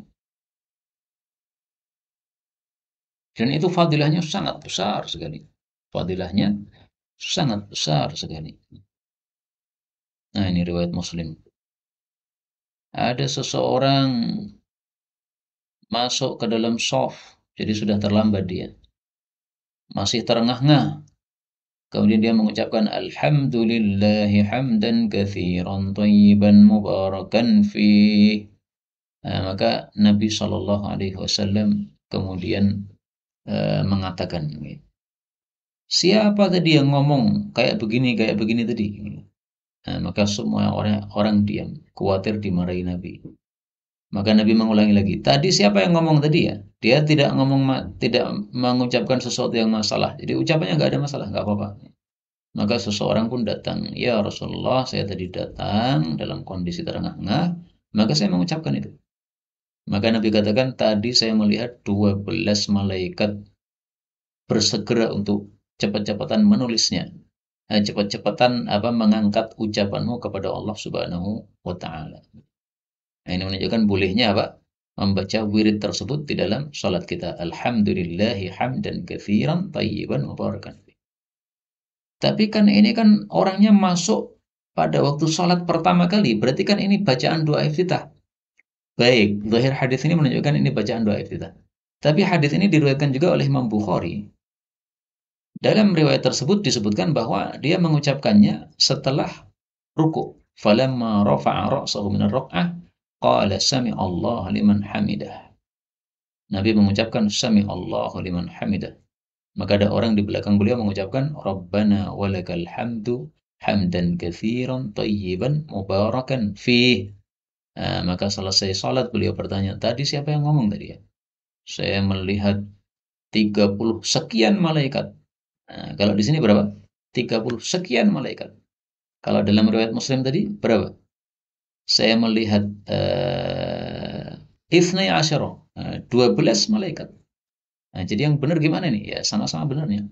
Dan itu fadilahnya sangat besar sekali. Fadilahnya sangat besar sekali. Nah, ini riwayat Muslim. Ada seseorang masuk ke dalam shaf, jadi sudah terlambat dia. Masih terengah-engah. Kemudian dia mengucapkan alhamdulillahi hamdan katsiran thayyiban mubarakan fih. Nah, maka Nabi Shallallahu alaihi wasallam kemudian mengatakan, siapa tadi yang ngomong kayak begini tadi? Nah, maka semua orang diam, khawatir dimarahi Nabi. Maka Nabi mengulangi lagi, tadi siapa yang ngomong tadi ya? Dia tidak mengucapkan sesuatu yang masalah. Jadi ucapannya nggak ada masalah, nggak apa-apa. Maka seseorang pun datang, ya Rasulullah, saya tadi datang dalam kondisi terengah-engah, maka saya mengucapkan itu. Maka Nabi katakan, tadi saya melihat 12 malaikat bersegera untuk cepat-cepatan menulisnya. Cepat-cepatan mengangkat ucapanmu kepada Allah Subhanahu wa taala. Nah, ini menunjukkan bolehnya membaca wirid tersebut di dalam salat kita. Alhamdulillahi hamdan katsiran thayyiban mubarakan. Tapi kan ini kan orangnya masuk pada waktu salat pertama kali, berarti kan ini bacaan doa iftitah. Baik, zahir hadis ini menunjukkan ini bacaan doa iftitah. Tapi hadis ini diriwayatkan juga oleh Imam Bukhari. Dalam riwayat tersebut disebutkan bahwa dia mengucapkannya setelah ruku. Falamma rafa'a ra'sahu min ar-rak'ah qala sami Allah liman hamidah. Nabi mengucapkan sami Allah liman hamidah. Maka ada orang di belakang beliau mengucapkan Rabbana walakal hamdu hamdan katsiran thayyiban mubarakan fih. Nah, maka selesai salat beliau bertanya, tadi siapa yang ngomong tadi ya? Saya melihat 30 sekian malaikat. Nah, kalau di sini berapa? 30 sekian malaikat. Kalau dalam riwayat Muslim tadi berapa? Saya melihat Ithnai asyara, 12 malaikat. Nah, jadi yang benar gimana nih? Ya sama-sama benarnya.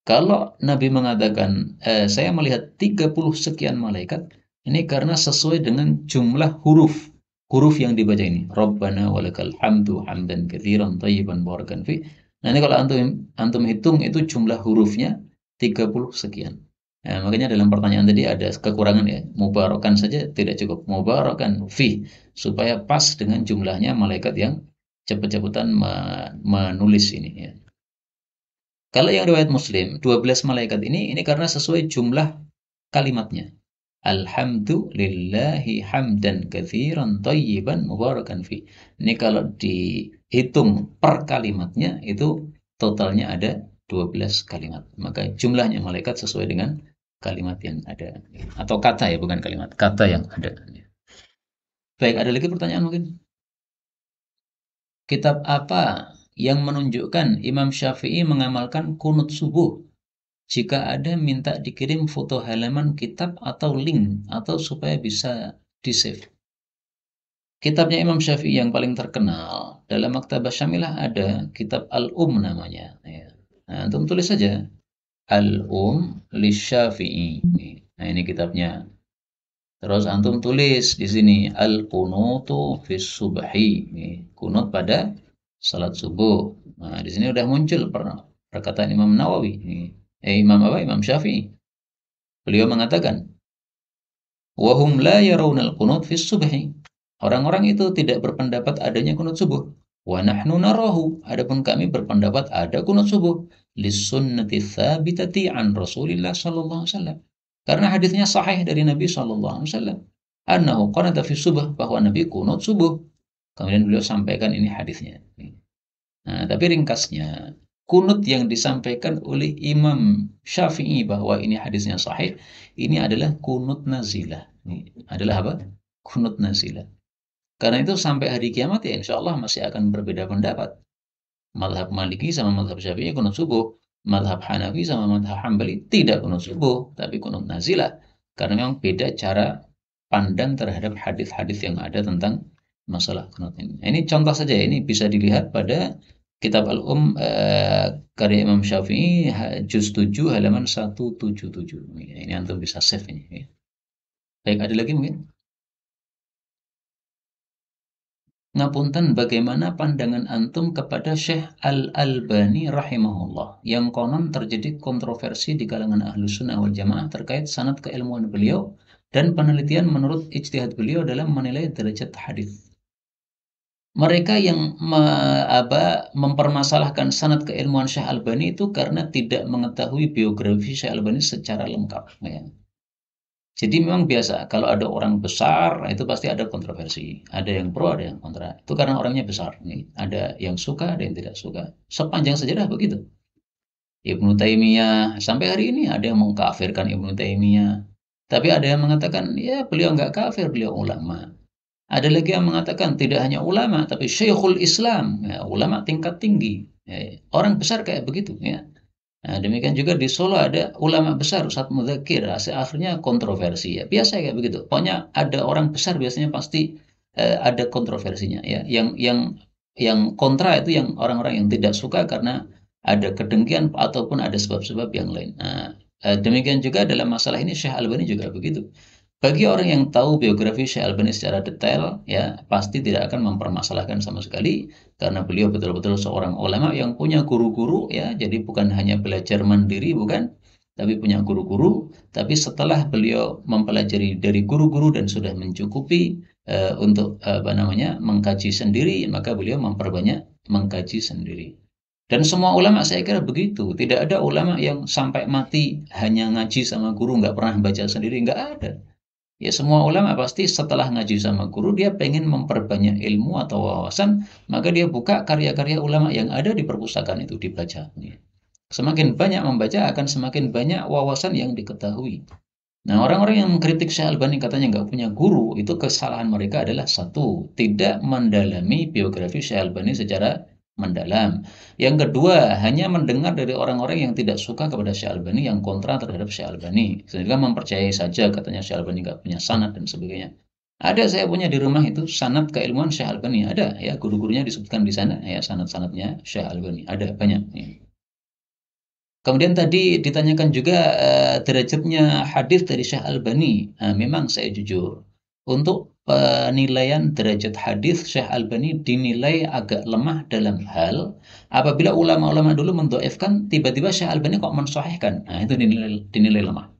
Kalau Nabi mengatakan saya melihat 30 sekian malaikat, Ini karena sesuai dengan jumlah huruf yang dibaca ini. Rabbana walakal hamdu hamdan katsiran thayyiban barakan fi. Nah, ini kalau antum hitung itu jumlah hurufnya 30 sekian. Nah, makanya dalam pertanyaan tadi ada kekurangan ya. Mubarakan saja tidak cukup. Mubarakan fi supaya pas dengan jumlahnya malaikat yang cepat-cepatan menulis ini ya. Kalau yang riwayat Muslim, 12 malaikat ini karena sesuai jumlah kalimatnya. Alhamdulillahi hamdan katsiran thayyiban mubarakan fi. Ini kalau dihitung per kalimatnya itu totalnya ada 12 kalimat. Maka jumlahnya malaikat sesuai dengan kalimat yang ada. Atau kata ya, bukan kalimat. Kata yang ada. Baik, ada lagi pertanyaan mungkin? Kitab apa yang menunjukkan Imam Syafi'i mengamalkan kunut subuh? Jika ada, minta dikirim foto halaman kitab atau link atau supaya bisa di-save. Kitabnya Imam Syafi'i yang paling terkenal dalam Maktabah Syamilah ada kitab namanya. Ya. Nah, antum tulis saja li Syafi'i. Nah, ini kitabnya. Terus antum tulis di sini al-qunutu fis subhi. Kunut pada salat subuh. Nah, di sini udah muncul perkataan Imam Nawawi. Imam apa? Imam Syafi'i. Beliau mengatakan, "Wahum la yarawna al-qunut fis subhi." Orang-orang itu tidak berpendapat adanya kunut subuh. Wa nahnu narahu. Adapun kami berpendapat ada kunut subuh. Lis-sunnati tsabitati an Rasulillah sallallahu alaihi wasallam. Karena hadisnya sahih dari Nabi sallallahu alaihi wasallam. Annahu qanata fi subuh, bahwa Nabi kunut subuh. Kemudian beliau sampaikan ini hadisnya. Nah, tapi ringkasnya, kunut yang disampaikan oleh Imam Syafi'i bahwa ini hadisnya sahih, ini adalah kunut nazilah. Ini adalah apa? Kunut nazilah. Karena itu sampai hari kiamat ya insya Allah masih akan berbeda pendapat. Mazhab Maliki sama mazhab Syafi'i kunut subuh. Mazhab Hanafi sama mazhab Hambali tidak kunut subuh, tapi kunut nazilah. Karena memang beda cara pandang terhadap hadis-hadis yang ada tentang masalah kunut ini. Ini contoh saja, ini bisa dilihat pada Kitab karya Imam Syafi'i juz 7 halaman 177. Ini antum bisa save ini. Baik, ada lagi mungkin? Ngapunten, bagaimana pandangan antum kepada Syekh Al-Albani rahimahullah yang konon terjadi kontroversi di kalangan Ahlus Sunnah wal Jamaah terkait sanad keilmuan beliau dan penelitian menurut ijtihad beliau dalam menilai derajat hadis. Mereka yang mempermasalahkan sanad keilmuan Syekh Albani itu karena tidak mengetahui biografi Syekh Albani secara lengkap. Ya. Jadi memang biasa kalau ada orang besar itu pasti ada kontroversi, ada yang pro, ada yang kontra. Itu karena orangnya besar. Nih, ada yang suka, ada yang tidak suka. Sepanjang sejarah begitu. Ibnu Taimiyah sampai hari ini ada yang mengkafirkan Ibnu Taimiyah. Tapi ada yang mengatakan ya beliau nggak kafir, beliau ulama. Ada lagi yang mengatakan tidak hanya ulama, tapi Syekhul Islam, ya, ulama tingkat tinggi. Ya, orang besar kayak begitu. Ya. Nah, demikian juga di Solo ada ulama besar, Ustadz Mudzakir. Akhirnya kontroversi. Ya. Biasa kayak begitu. Pokoknya ada orang besar biasanya pasti ada kontroversinya. Ya. Yang kontra itu yang orang-orang yang tidak suka karena ada kedengkian ataupun ada sebab-sebab yang lain. Nah, demikian juga dalam masalah ini Syekh Albani juga begitu. Bagi orang yang tahu biografi Syekh Albani secara detail, ya pasti tidak akan mempermasalahkan sama sekali karena beliau betul-betul seorang ulama yang punya guru-guru, ya. Jadi bukan hanya belajar mandiri, bukan, tapi punya guru-guru. Tapi setelah beliau mempelajari dari guru-guru dan sudah mencukupi untuk mengkaji sendiri, maka beliau memperbanyak mengkaji sendiri. Dan semua ulama saya kira begitu. Tidak ada ulama yang sampai mati hanya ngaji sama guru, nggak pernah baca sendiri, nggak ada. Ya semua ulama pasti setelah ngaji sama guru dia pengen memperbanyak ilmu atau wawasan, maka dia buka karya-karya ulama yang ada di perpustakaan itu dibaca. Semakin banyak membaca akan semakin banyak wawasan yang diketahui. Nah, orang-orang yang mengkritik Syekh Albani katanya nggak punya guru, itu kesalahan mereka adalah satu, tidak mendalami biografi Syekh Albani secara mendalam. Yang kedua, hanya mendengar dari orang-orang yang tidak suka kepada Syekh Albani, yang kontra terhadap Syekh Albani. Sehingga mempercayai saja katanya Syekh Albani nggak punya sanad dan sebagainya. Ada, saya punya di rumah itu sanad keilmuan Syekh Albani. Ada, ya guru-gurunya disebutkan di sana, ya sanad-sanadnya Syekh Albani. Ada, banyak. Ya. Kemudian tadi ditanyakan juga derajatnya hadis dari Syekh Albani. Nah, memang saya jujur, untuk penilaian derajat hadis Syekh Albani dinilai agak lemah dalam hal apabila ulama-ulama dulu mendhaifkan, tiba-tiba Syekh Albani kok mensahihkan. Nah, itu dinilai lemah.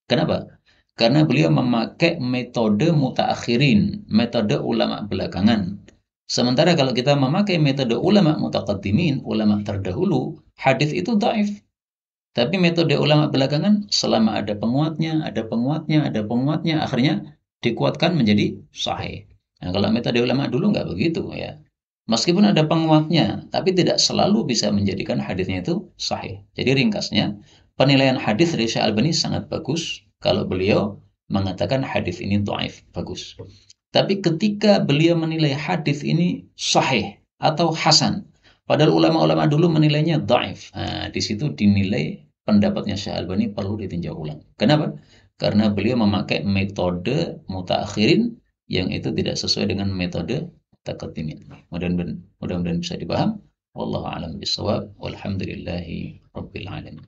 Kenapa? Karena beliau memakai metode mutaakhirin, metode ulama belakangan. Sementara kalau kita memakai metode ulama mutaqaddimin, ulama terdahulu, hadis itu dhaif. Tapi metode ulama belakangan selama ada penguatnya, ada penguatnya, ada penguatnya, akhirnya dikuatkan menjadi sahih. Nah, kalau metode ulama dulu nggak begitu ya. Meskipun ada penguatnya, tapi tidak selalu bisa menjadikan hadisnya itu sahih. Jadi ringkasnya, penilaian hadis dari Syekh Albani sangat bagus kalau beliau mengatakan hadis ini dhaif, bagus. Tapi ketika beliau menilai hadis ini sahih atau hasan, padahal ulama-ulama dulu menilainya dhaif. Nah, di situ dinilai pendapatnya Syekh Albani perlu ditinjau ulang. Kenapa? Karena beliau memakai metode mutaakhirin yang itu tidak sesuai dengan metode mutaqaddimin. Mudah-mudahan bisa dipaham. Wallahu a'lam bishawab. Walhamdulillahi rabbil alamin.